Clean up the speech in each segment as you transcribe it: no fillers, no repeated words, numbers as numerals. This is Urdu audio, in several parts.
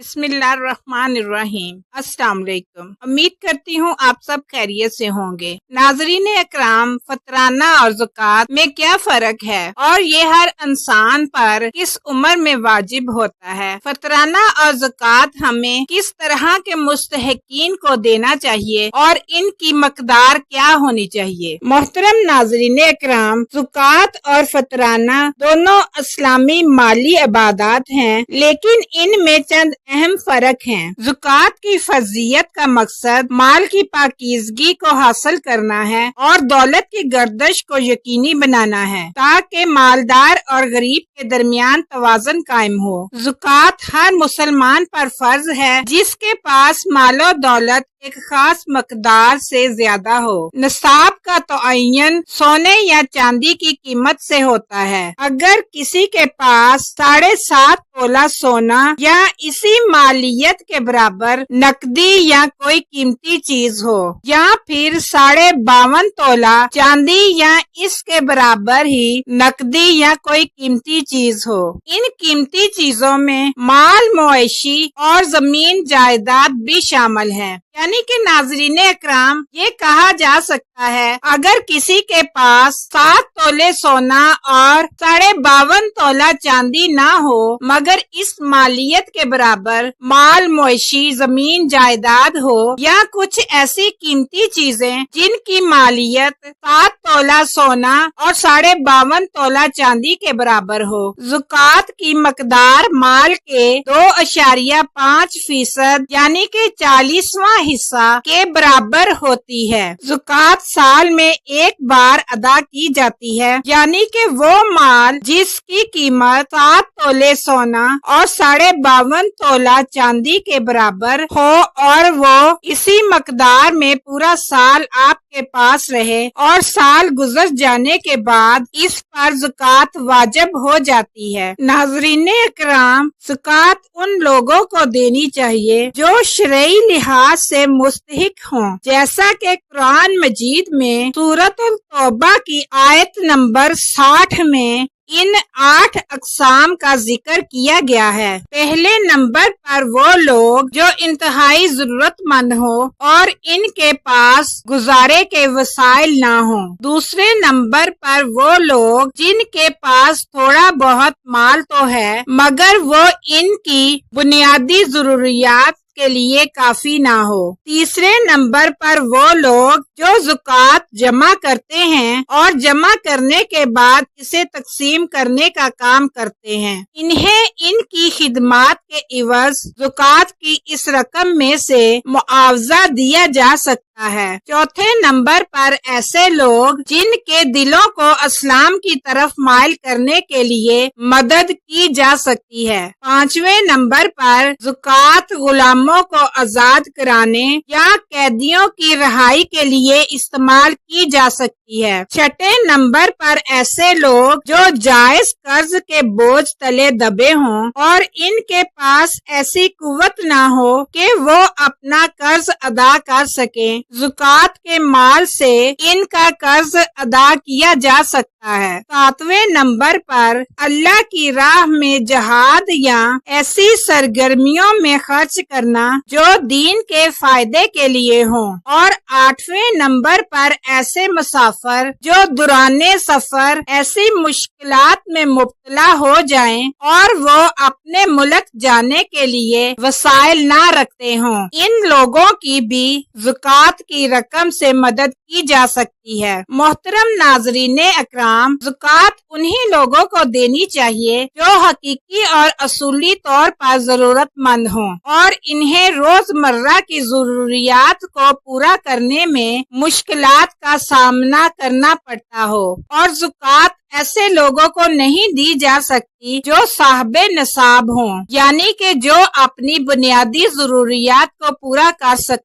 بسم اللہ الرحمن الرحیم۔ السلام علیکم۔ امید کرتی ہوں آپ سب خیریت سے ہوں گے۔ ناظرین اکرام، فطرانہ اور زکوٰۃ میں کیا فرق ہے اور یہ ہر انسان پر کس عمر میں واجب ہوتا ہے؟ فطرانہ اور زکوٰۃ ہمیں کس طرح کے مستحقین کو دینا چاہیے اور ان کی مقدار کیا ہونی چاہیے؟ محترم ناظرین اکرام، زکوٰۃ اور فطرانہ دونوں اسلامی مالی عبادات ہیں، لیکن ان میں چند اہم فرق ہیں۔ زکوٰۃ کی فرضیت کا مقصد مال کی پاکیزگی کو حاصل کرنا ہے اور دولت کی گردش کو یقینی بنانا ہے تاکہ مالدار اور غریب کے درمیان توازن قائم ہو۔ زکوٰۃ ہر مسلمان پر فرض ہے جس کے پاس مال و دولت ایک خاص مقدار سے زیادہ ہو۔ نصاب کا تعین سونے یا چاندی کی قیمت سے ہوتا ہے۔ اگر کسی کے پاس 7.5 تولہ سونا یا اسی مالیت کے برابر نقدی یا کوئی قیمتی چیز ہو، یا پھر 52.5 تولہ چاندی یا اس کے برابر ہی نقدی یا کوئی قیمتی چیز ہو، ان قیمتی چیزوں میں مال مویشی اور زمین جائیداد بھی شامل ہے۔ یعنی کہ ناظرین اکرام، یہ کہا جا سکتا ہے اگر کسی کے پاس 7 تولے سونا اور 52.5 تولہ چاندی نہ ہو مگر اس مالیت کے برابر مال مویشی زمین جائیداد ہو یا کچھ ایسی قیمتی چیزیں جن کی مالیت 7 تولہ سونا اور 52.5 تولہ چاندی کے برابر ہو، زکوٰۃ کی مقدار مال کے 2.5% یعنی کہ 40واں حصہ کے برابر ہوتی ہے۔ زکوٰۃ سال میں ایک بار ادا کی جاتی ہے، یعنی کہ وہ مال جس کی قیمت 7 تولے سونا اور 52.5 تولہ چاندی کے برابر ہو اور وہ اسی مقدار میں پورا سال آپ کے پاس رہے اور سال گزر جانے کے بعد اس پر زکوٰۃ واجب ہو جاتی ہے۔ ناظرین اکرام، زکوٰۃ ان لوگوں کو دینی چاہیے جو شرعی لحاظ سے مستحق ہوں، جیسا کہ قرآن مجید میں سورۃ التوبہ کی آیت نمبر 60 میں ان 8 اقسام کا ذکر کیا گیا ہے۔ پہلے نمبر پر وہ لوگ جو انتہائی ضرورت مند ہوں اور ان کے پاس گزارے کے وسائل نہ ہوں۔ دوسرے نمبر پر وہ لوگ جن کے پاس تھوڑا بہت مال تو ہے مگر وہ ان کی بنیادی ضروریات کے لیے کافی نہ ہو۔ تیسرے نمبر پر وہ لوگ جو زکوٰۃ جمع کرتے ہیں اور جمع کرنے کے بعد اسے تقسیم کرنے کا کام کرتے ہیں، انہیں ان کی خدمات کے عوض زکوٰۃ کی اس رقم میں سے معاوضہ دیا جا سکتا ہے۔ چوتھے نمبر پر ایسے لوگ جن کے دلوں کو اسلام کی طرف مائل کرنے کے لیے مدد کی جا سکتی ہے۔ پانچویں نمبر پر زکوٰۃ غلاموں کو آزاد کرانے یا قیدیوں کی رہائی کے لیے استعمال کی جا سکتی ہے۔ چھٹے نمبر پر ایسے لوگ جو جائز قرض کے بوجھ تلے دبے ہوں اور ان کے پاس ایسی قوت نہ ہو کہ وہ اپنا قرض ادا کر سکیں، زکوٰۃ کے مال سے ان کا قرض ادا کیا جا سکتا ہے۔ ساتویں نمبر پر اللہ کی راہ میں جہاد یا ایسی سرگرمیوں میں خرچ کرنا جو دین کے فائدے کے لیے ہوں، اور آٹھویں نمبر پر ایسے مسافر جو دوران سفر ایسی مشکلات میں مبتلا ہو جائیں اور وہ اپنے ملک جانے کے لیے وسائل نہ رکھتے ہوں، ان لوگوں کی بھی زکوٰۃ کی رقم سے مدد کی جا سکتی ہے۔ محترم ناظرین اکرام، زکوٰۃ انہی لوگوں کو دینی چاہیے جو حقیقی اور اصولی طور پر ضرورت مند ہوں اور انہیں روزمرہ کی ضروریات کو پورا کرنے میں مشکلات کا سامنا کرنا پڑتا ہو، اور زکوٰۃ ایسے لوگوں کو نہیں دی جا سکتی جو صاحب نصاب ہوں، یعنی کہ جو اپنی بنیادی ضروریات کو پورا کر سکتے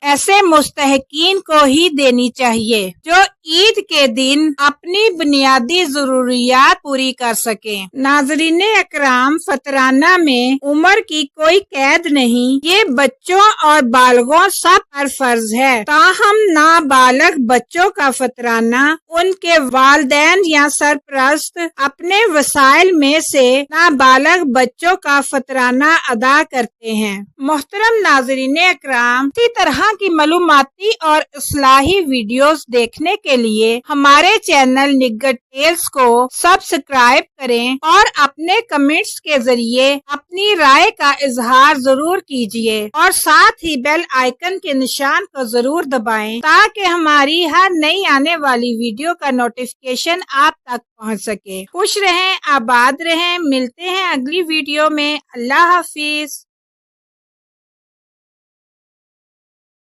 ایسے مستحقین کو ہی دینی چاہیے جو عید کے دن اپنی بنیادی ضروریات پوری کر سکیں۔ ناظرین اکرام، فطرانہ میں عمر کی کوئی قید نہیں، یہ بچوں اور بالغوں سب پر فرض ہے۔ تاہم نابالغ بچوں کا فطرانہ ان کے والدین یا سرپرست اپنے وسائل میں سے نابالغ بچوں کا فطرانہ ادا کرتے ہیں۔ محترم ناظرین اکرام، اسی طرح کی معلوماتی اور اصلاحی ویڈیوز دیکھنے کے لیے ہمارے چینل نگہت ٹیلز کو سبسکرائب کریں اور اپنے کمنٹس کے ذریعے اپنی رائے کا اظہار ضرور کیجیے اور ساتھ ہی بیل آئیکن کے نشان کو ضرور دبائیں تاکہ ہماری ہر نئی آنے والی ویڈیو کا نوٹیفیکیشن آپ تک پہنچ سکے۔ خوش رہیں، آباد رہیں، ملتے ہیں اگلی ویڈیو میں۔ اللہ حافظ۔